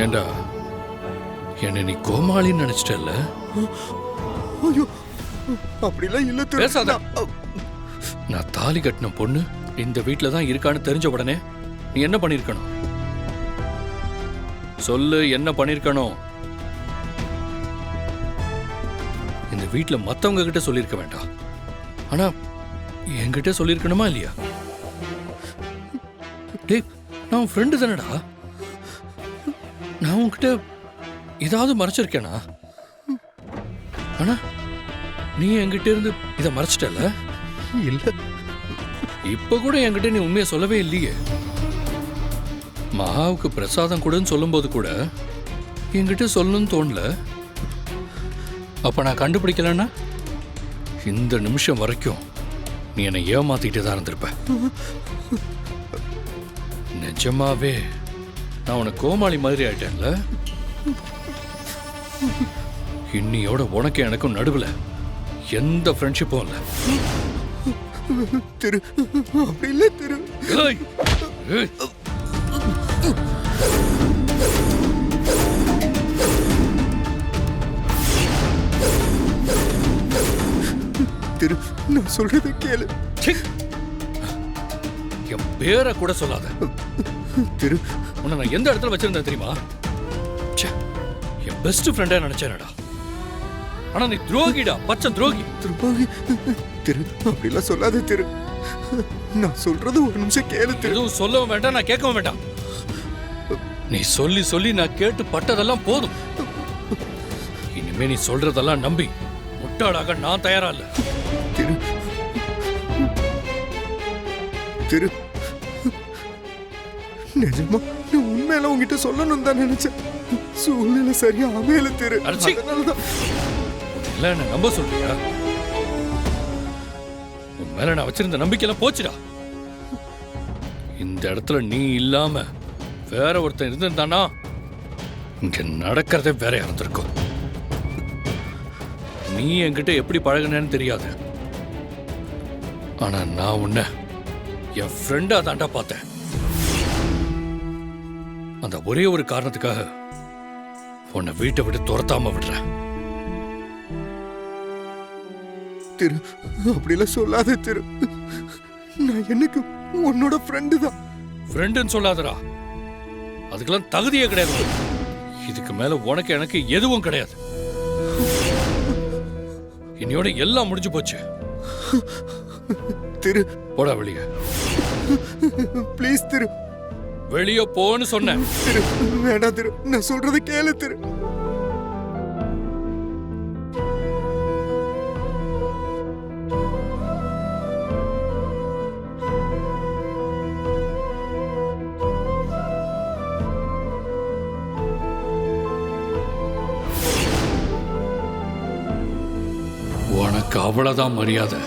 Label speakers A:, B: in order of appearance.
A: ஏண்டா என்ன நீ கோமாளின்னு நினைச்சிட்டல்ல?
B: ஐயோ அப்படிலாம் இல்ல திரு.
A: பேசாத. நான் தாலி கட்டின பொண்ணு இந்த வீட்டில தான் இருக்கான்னு தெரிஞ்ச உடனே நீ என்ன பண்ணிருக்கணும்? சொல்லு, என்ன பண்ணிருக்கணும்? இந்த வீட்டில் மத்தவங்க கிட்ட சொல்லியிருக்க வேண்டாம், ஆனா என்கிட்ட சொல்லியிருக்கணுமா இல்லையா? டேய், நான் உன் ஃப்ரெண்டு தானடா. நான் உன்கிட்ட ஏதாவது மறைச்சிருக்கேனா? ஆனா நீ என்கிட்ட இருந்து இதை மறைச்சிட்டல.
B: இல்ல,
A: இப்ப கூட என்கிட்ட நீ உண்மையை சொல்லவே இல்லையே. மகாவுக்கு பிரசாதம் கூடன்னு சொல்லும்போது கூட என்கிட்ட சொல்லணும்னு தோணல. அப்ப நான் கண்டுபிடிக்கலன்னா இந்த நிமிஷம் வரைக்கும் நீ என்னை ஏமாத்திட்டே தான் இருந்திருப்ப. நிஜமாவே நான் உனக்கு கோமாளி மாதிரி ஆயிட்டேன்ல. இன்னியோட உனக்கு எனக்கும் நடுவுல எந்த ஃப்ரெண்ட்ஷிப்பும் இல்ல.
B: திரு அப்படி இல்ல திரு.
A: ஏய், ஏய்.
B: திரு, நான் சொல்றதை கேளு.
A: ச்சீ. என் பேரை கூட சொல்லாத.
B: திரு,
A: உன்னை நான் எந்த இடத்துல வச்சிருந்தேன் தெரியுமா? ச்சே, என் பெஸ்ட் ஃப்ரெண்டா நினைச்சேனடா. ஆனா நீ துரோகிடா, பச்சை துரோகி.
B: துரோகி. திரு அப்படிலாம் சொல்லாத திரு. நான் சொல்றது ஒரு நிமிஷம் கேளு திரு.
A: எதுவும் சொல்லவும் வேண்டாம், நான் கேட்கவும் வேண்டாம். நீ சொல்லி சொல்லி நான் கேட்டு பட்டதெல்லாம் போதும். இனிமே நீ சொல்றதெல்லாம் நம்பி முட்டாளாக நான் தயாரா இல்ல.
B: திரு, திரு, நிஜமா நான் உண்மையில உங்ககிட்ட சொல்லணும் தான் நினைச்சேன். சூழ்நிலை சரியா அமையல திரு.
A: அடிச்சி.
B: அதனாலதான்.
A: இல்ல, என்ன நம்ப சொல்றியா? உன் மேல நான் வச்சிருந்த நம்பிக்கையெல்லாம் போச்சுடா. இந்த இடத்துல நீ இல்லாம வேற ஒருத்தன் இருந்திருந்தானா இங்க நடக்கிறதே வேற இருந்திருக்கும். நீ என்கிட்ட எப்படி பழகுனேன்னு தெரியாது, ஆனா நான் உன்னை என் ஃப்ரெண்டா தாண்டா பார்த்தேன். அந்த ஒரே ஒரு காரணத்துக்காக உன்னை வீட்டை விட்டு துரத்தாம விடுறேன்.
B: திரு அப்படிலாம் சொல்லாத திரு. நான் எனக்கு உன்னோட ஃப்ரெண்டு தான்.
A: ஃப்ரெண்டுன்னு சொல்லாதடா, அதுக்கெல்லாம் தகுதியே கிடையாது. இதுக்கு மேல உனக்கு எனக்கு எதுவும் கிடையாது. இன்னையோட எல்லாம் முடிஞ்சு போச்சு.
B: திரு,
A: போடா வெளியே.
B: ப்ளீஸ் திரு.
A: வெளியே போன்னு சொன்னேன்.
B: திரு வேண்டாம் திரு, நான் சொல்றதை கேளு திரு.
A: உனக்கு அவ்வளவுதான் மரியாதை.